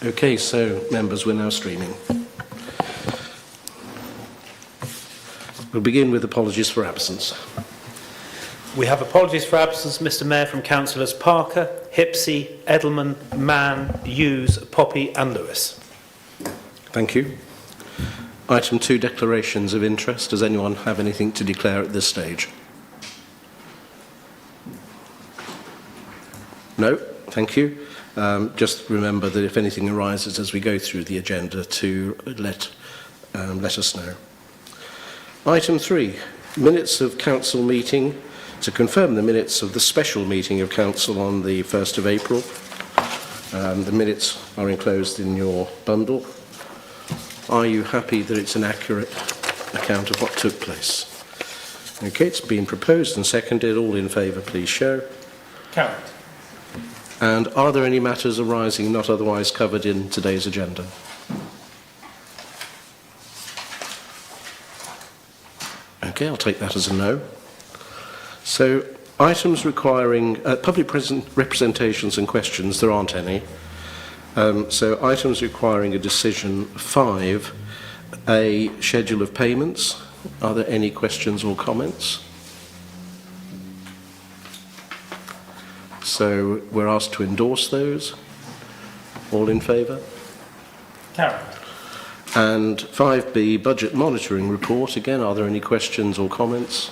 Okay, so members, we're now streaming. We'll begin with apologies for absence. We have apologies for absence, Mr Mayor, from Councillors Parker, Hipsey, Edelman, Mann, Hughes, Poppy and Lewis. Thank you. Item 2, declarations of interest. Does anyone have anything to declare at this stage? No? Thank you. Just remember that if anything arises as we go through the agenda to let us know. Item 3, minutes of council meeting. To confirm the minutes of the special meeting of council on the 1st of April. The minutes are enclosed in your bundle. Are you happy that it's an accurate account of what took place? Okay, it's been proposed and seconded. All in favour, please show. Carried. And are there any matters arising not otherwise covered in today's agenda? Okay, I'll take that as a no. So, items requiring public representations and questions, there aren't any. So, items requiring a decision 5, a schedule of payments. Are there any questions or comments? So, we're asked to endorse those. All in favour? Carried. And 5B, budget monitoring report. Again, are there any questions or comments?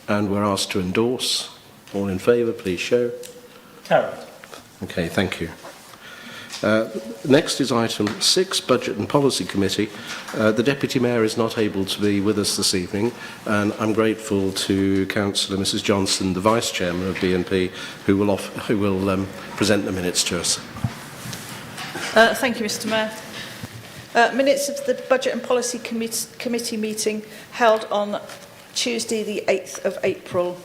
And we're asked to endorse. All in favour, please show. Carried. Okay, thank you. Next is item 6, Budget and Policy Committee. The Deputy Mayor is not able to be with us this evening, and I'm grateful to Councillor Mrs Johnson, the Vice Chairman of BNP, who will present the minutes to us. Thank you, Mr Mayor. Minutes of the Budget and Policy Committee meeting held on Tuesday the 8th of April.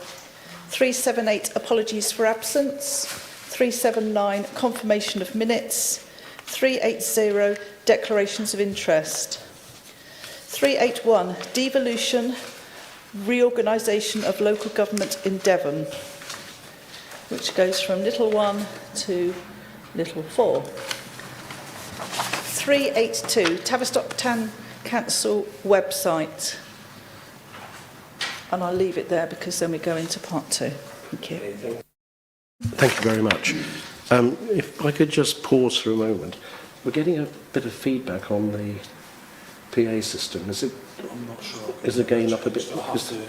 378, apologies for absence. 379, confirmation of minutes. 380, declarations of interest. 381, devolution, reorganisation of local government in Devon, which goes from little 1 to little 4. 382, Tavistock Town Council website. And I'll leave it there because then we go into part 2. Thank you. Thank you very much. If I could just pause for a moment. We're getting a bit of feedback on the PA system. Is it? I'm not sure. Is the gain up a bit?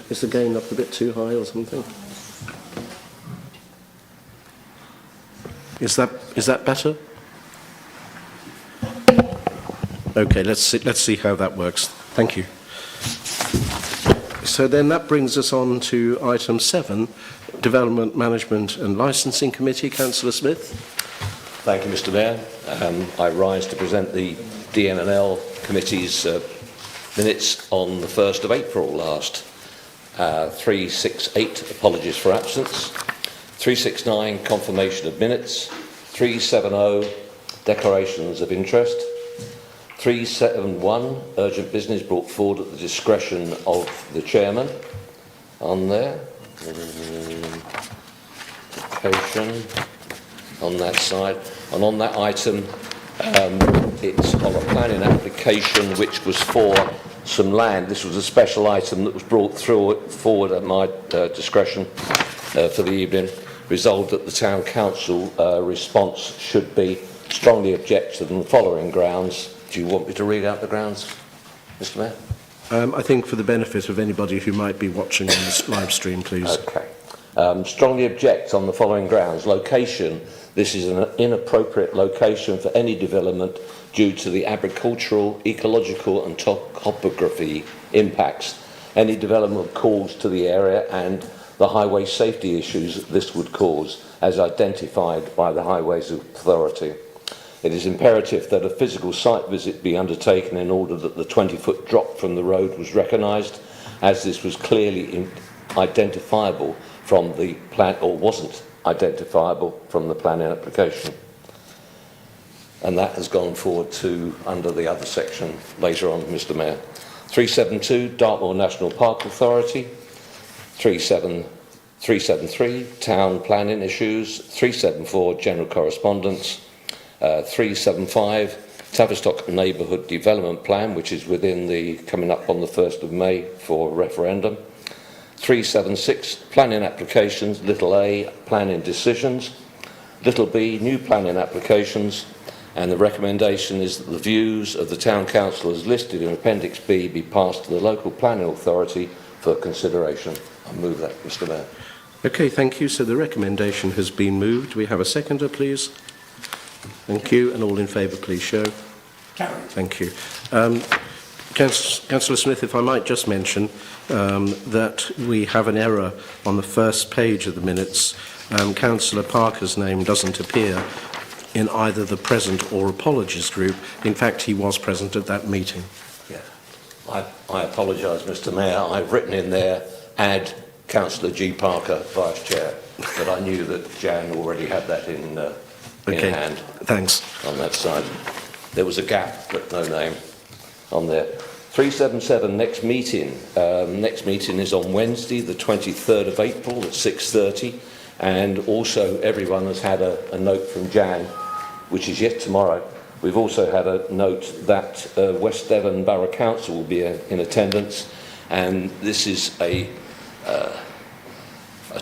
Is the gain up a bit too high or something? Is that better? Okay, let's see how that works. Thank you. So then that brings us on to item 7, Development, Management and Licensing Committee. Councillor Smith. Thank you, Mr Mayor. I rise to present the DNL Committee's minutes on the 1st of April last. 368, apologies for absence. 369, confirmation of minutes. 370, declarations of interest. 371, urgent business brought forward at the discretion of the chairman. On there. Application on that side. And on that item, it's on a planning application which was for some land. This was a special item that was brought forward at my discretion for the evening. Resolved that the Town Council response should be strongly objected on the following grounds. Do you want me to read out the grounds, Mr Mayor? I think for the benefit of anybody who might be watching on this live stream, please. Okay. Strongly object on the following grounds. Location. This is an inappropriate location for any development due to the agricultural, ecological and topography impacts. Any development calls to the area and the highway safety issues this would cause, as identified by the Highways Authority. It is imperative that a physical site visit be undertaken in order that the 20-foot drop from the road was recognised, as this was clearly identifiable from the plan, or wasn't identifiable from the planning application. And that has gone forward to under the other section later on, Mr Mayor. 372, Dartmoor National Park Authority. 373, 373, town planning issues. 374, general correspondence. 375, Tavistock neighbourhood development plan, which is within the coming up on the 1st of May for referendum. 376, planning applications. Little a, planning decisions. Little b, new planning applications. And the recommendation is that the views of the town council as listed in Appendix B be passed to the local planning authority for consideration. I move that, Mr. Mayor. Okay, thank you. So the recommendation has been moved. We have a seconder, please. Thank you. And all in favour, please show. Carried. Thank you. Councillor Smith, if I might just mention that we have an error on the first page of the minutes. Councillor Parker's name doesn't appear in either the present or apologies group. In fact, he was present at that meeting. Yeah. I apologise, Mr. Mayor. I've written in there, add Councillor G. Parker, Vice Chair, but I knew that Jan already had that in hand. Thanks. On that side. There was a gap, but no name on there. 377, next meeting. Next meeting is on Wednesday, the 23rd of April at 6:30. And also everyone has had a note from Jan, which is yet tomorrow. We've also had a note that West Devon Borough Council will be in attendance. And this is a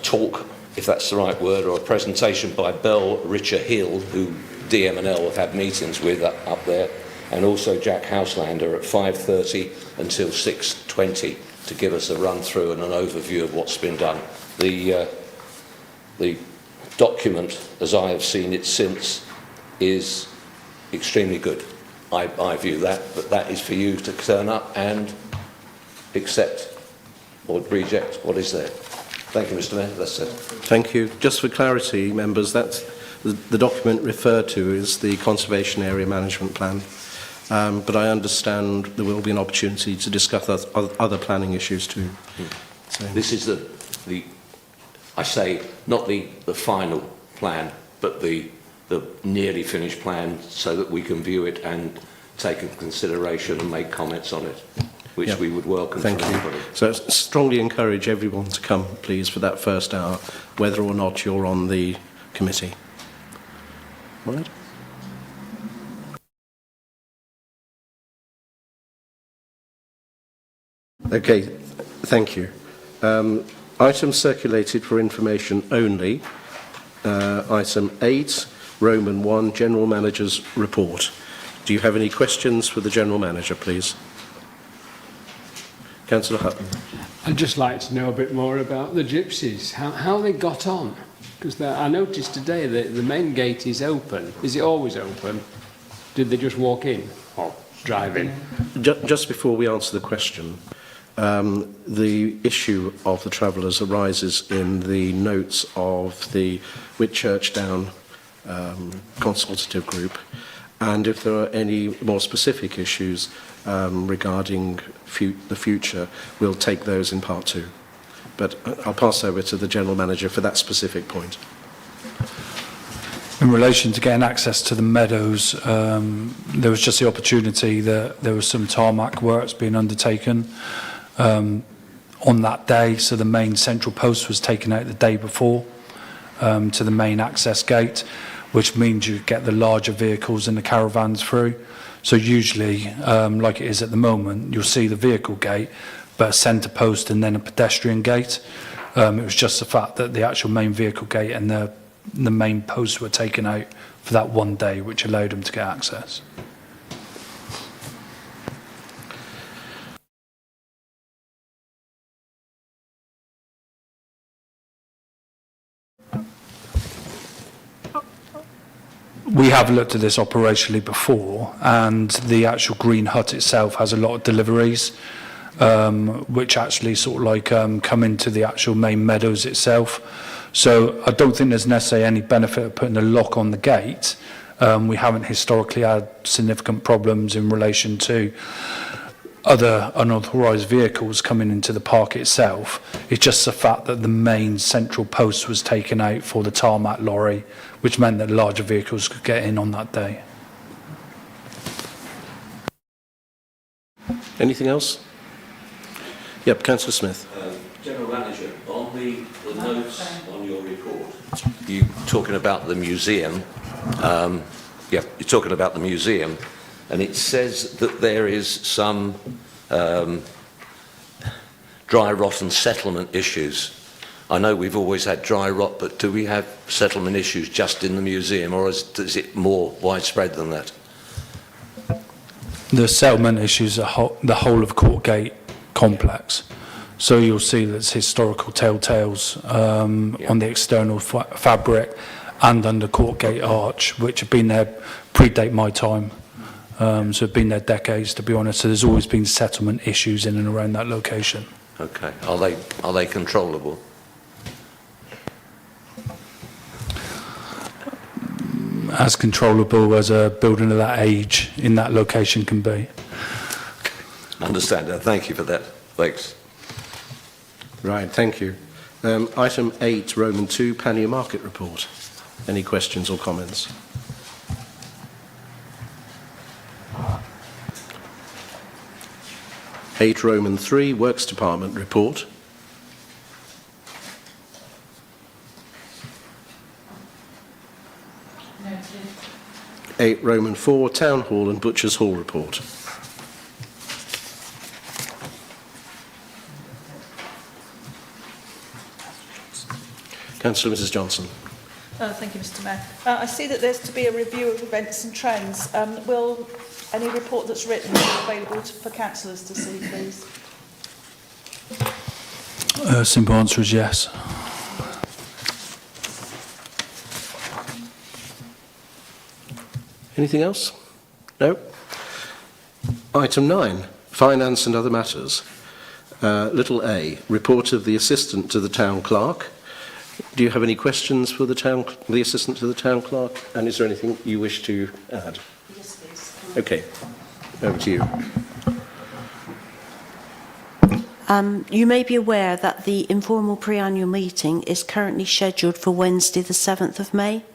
talk, if that's the right word, or a presentation by Bell Richard Hill, who DMNL have had meetings with up there, and also Jack Houselander at 5:30 until 6:20 to give us a run through and an overview of what's been done. The document, as I have seen it since, is extremely good. I view that, but that is for you to turn up and accept or reject what is there. Thank you, Mr. Mayor. That's it. Thank you. Just for clarity, members, that's the document referred to is the Conservation Area Management Plan. But I understand there will be an opportunity to discuss other planning issues too. So. This is the I say, not the final plan, but the nearly finished plan so that we can view it and take into consideration and make comments on it, which we would welcome from everybody. So strongly encourage everyone to come, please, for that first hour, whether or not you're on the committee. All right? Okay, thank you. Items circulated for information only. Item 8, Roman 1, General Manager's Report. Do you have any questions for the General Manager, please? Councillor Hutton. I'd just like to know a bit more about the gypsies, how they got on. Because I noticed today that the main gate is open. Is it always open? Did they just walk in or drive in? Just before we answer the question, the issue of the travellers arises in the notes of the Whitchurch Down consultative group, and if there are any more specific issues regarding the future, we'll take those in part 2. But I'll pass over to the General Manager for that specific point. In relation to getting access to the meadows, there was just the opportunity that there was some tarmac works being undertaken on that day, so the main central post was taken out the day before to the main access gate, which means you get the larger vehicles and the caravans through. So usually, like it is at the moment, you'll see the vehicle gate, but a centre post and then a pedestrian gate. It was just the fact that the actual main vehicle gate and the main posts were taken out for that one day, which allowed them to get access. We have looked at this operationally before, and the actual green hut itself has a lot of deliveries, which actually sort of like come into the actual main meadows itself. So I don't think there's necessarily any benefit of putting a lock on the gate. We haven't historically had significant problems in relation to other unauthorised vehicles coming into the park itself. It's just the fact that the main central post was taken out for the tarmac lorry, which meant that larger vehicles could get in on that day. Anything else? Yep, Councillor Smith. General Manager, on the notes on your report, you talking about the museum, you're talking about the museum, and it says that there is some dry rot and settlement issues. I know we've always had dry rot, but do we have settlement issues just in the museum, or is it more widespread than that? The settlement issues are the whole of Courtgate complex. So you'll see there's historical telltales on the external fabric and under Courtgate Arch, which have been there, predate my time. So have been there decades, to be honest. So there's always been settlement issues in and around that location. Okay. Are they controllable? As controllable as a building of that age in that location can be. Understand that. Thank you for that. Thanks. Right, thank you. Item 8, Roman 2, Pannier Market Report. Any questions or comments? Eight Roman 3, Works Department Report. Noted. 8 Roman 4, Town Hall and Butchers Hall Report. Councillor Mrs Johnson. Thank you, Mr Mayor. I see that there's to be a review of events and trends. Will any report that's written be available for councillors to see, please? Simple answer is yes. Anything else? No? Item 9, Finance and Other Matters. Little a, Report of the Assistant to the Town Clerk. Do you have any questions for the Assistant to the Town Clerk? And is there anything you wish to add? Yes, please. Okay, over to you. You may be aware that the informal pre-annual meeting is currently scheduled for Wednesday the 7th of May.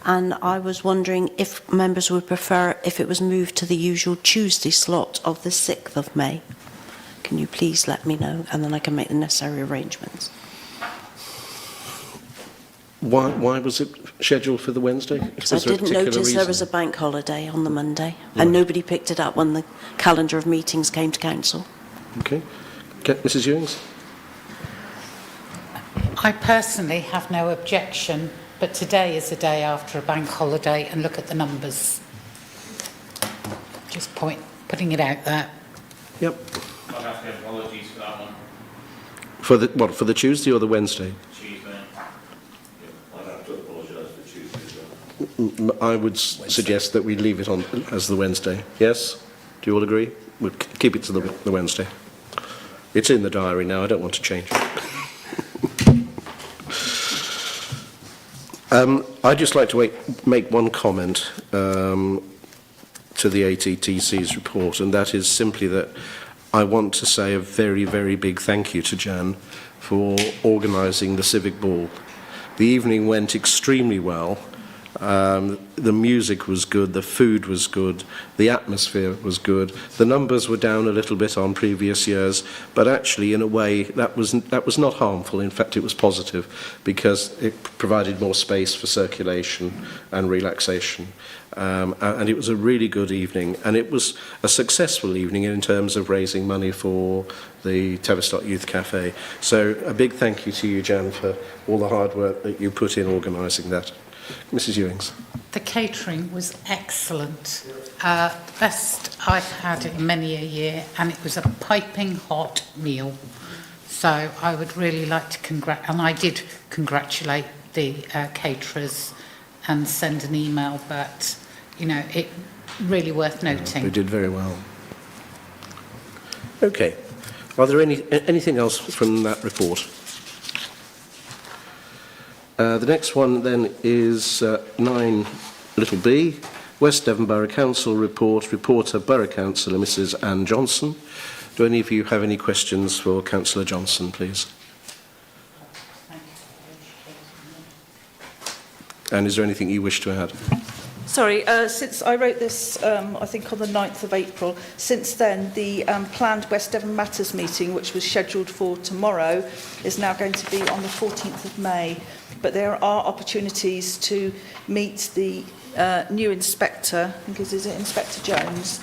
And I was wondering if members would prefer if it was moved to the usual Tuesday slot of the 6th of May. Can you please let me know, and then I can make the necessary arrangements. Why was it scheduled for the Wednesday? Because I didn't notice there was a bank holiday on the Monday, and nobody picked it up when the calendar of meetings came to council. Okay. Mrs Ewings? I personally have no objection, but today is the day after a bank holiday, and look at the numbers. Just putting it out there. Yep. I'd have to give apologies for that one. For the Tuesday or the Wednesday? Tuesday. I'd have to apologise for Tuesday as well. I would suggest that we leave it on as the Wednesday. Yes? Do you all agree? We'll keep it to the Wednesday. It's in the diary now. I don't want to change it. I'd just like to make one comment to the ATTC's report, and that is simply that I want to say a very, very big thank you to Jan for organising the Civic Ball. The evening went extremely well. The music was good, the food was good, the atmosphere was good. The numbers were down a little bit on previous years, but actually, in a way, that was not harmful. In fact, it was positive because it provided more space for circulation and relaxation. And it was a really good evening, and it was a successful evening in terms of raising money for the Tavistock Youth Cafe. So a big thank you to you, Jan, for all the hard work that you put in organising that. Mrs Ewings. The catering was excellent. The best I've had in many a year, and it was a piping hot meal. So I would really like to and I did congratulate the caterers and send an email, but, you know, it really worth noting. They did very well. Okay. Are there anything else from that report? The next one then is 9 little b, West Devon Borough Council report, reporter Borough Councillor Mrs Anne Johnson. Do any of you have any questions for Councillor Johnson, please? And is there anything you wish to add? Sorry, since I wrote this, I think on the 9th of April, since then the planned West Devon Matters meeting, which was scheduled for tomorrow, is now going to be on the 14th of May. But there are opportunities to meet the new inspector, I think is it Inspector Jones?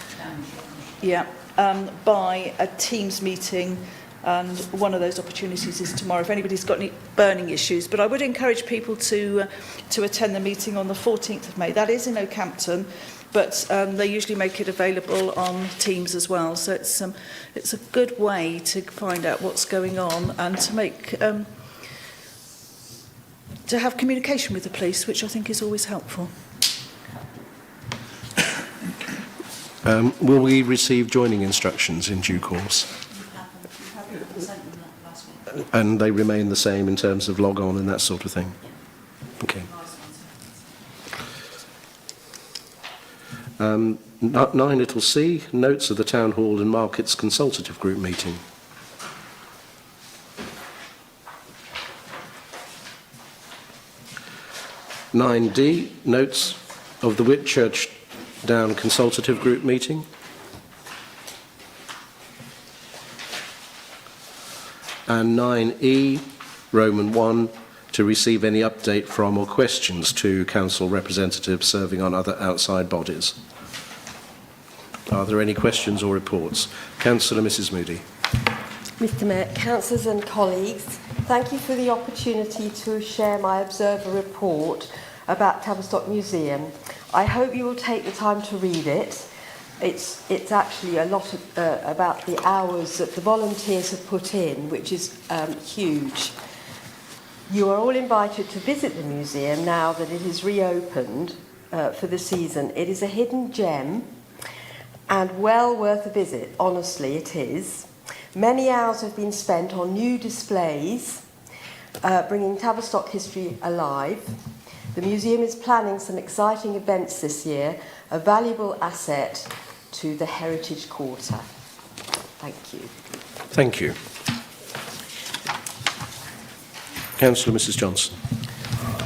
Yeah, by a Teams meeting, and one of those opportunities is tomorrow if anybody's got any burning issues. But I would encourage people to attend the meeting on the 14th of May. That is in Oakhampton, but they usually make it available on Teams as well. So it's a good way to find out what's going on and to make to have communication with the police, which I think is always helpful. Will we receive joining instructions in due course? And they remain the same in terms of log on and that sort of thing? Okay. 9 little c, notes of the Town Hall and Markets Consultative Group meeting. (9D), notes of the Whitchurch Down Consultative Group meeting. And 9E, Roman 1, to receive any update from or questions to council representatives serving on other outside bodies. Are there any questions or reports? Councillor Mrs Moody. Mr Mayor, councillors and colleagues, thank you for the opportunity to share my Observer report about Tavistock Museum. I hope you will take the time to read it. It's actually a lot about the hours that the volunteers have put in, which is huge. You are all invited to visit the museum now that it is reopened for the season. It is a hidden gem and well worth a visit, honestly it is. Many hours have been spent on new displays, bringing Tavistock history alive. The museum is planning some exciting events this year, a valuable asset to the Heritage Quarter. Thank you. Thank you. Councillor Mrs Johnson.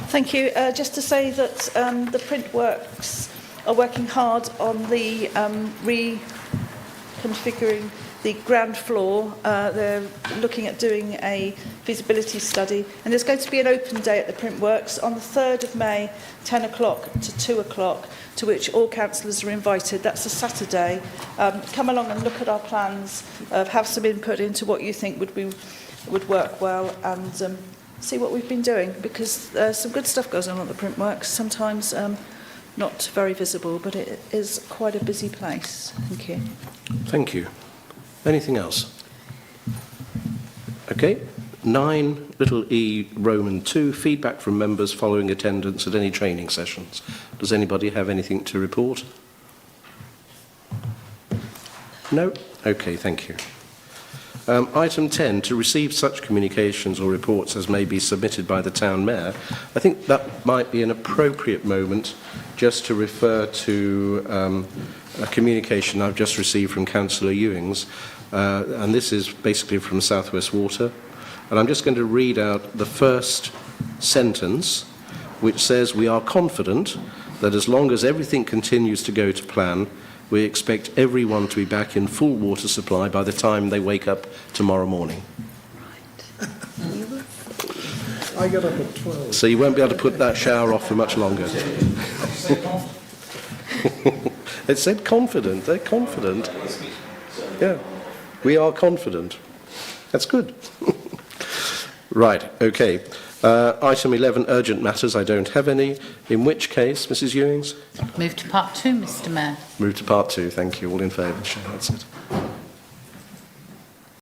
Thank you. Just to say that the print works are working hard on the reconfiguring the ground floor. They're looking at doing a feasibility study, and there's going to be an open day at the Printworks on the 3rd of May, 10 o'clock to 2 o'clock, to which all councillors are invited. That's a Saturday. Come along and look at our plans, have some input into what you think would work well, and see what we've been doing, because some good stuff goes on at the Printworks, sometimes not very visible, but it is quite a busy place. Thank you. Thank you. Anything else? Okay. 9 little e Roman 2, feedback from members following attendance at any training sessions. Does anybody have anything to report? No? Okay, thank you. Item 10, to receive such communications or reports as may be submitted by the Town Mayor. I think that might be an appropriate moment just to refer to a communication I've just received from Councillor Ewings, and this is basically from South West Water. And I'm just going to read out the first sentence, which says, "We are confident that as long as everything continues to go to plan, we expect everyone to be back in full water supply by the time they wake up tomorrow morning." I got up at 12. So you won't be able to put that shower off for much longer. It said confident. They're confident. Yeah, we are confident. That's good. Right, okay. Item 11, urgent matters. I don't have any. In which case, Mrs Ewings? Move to part 2, Mr Mayor. Move to part 2. Thank you. All in favour? That's it.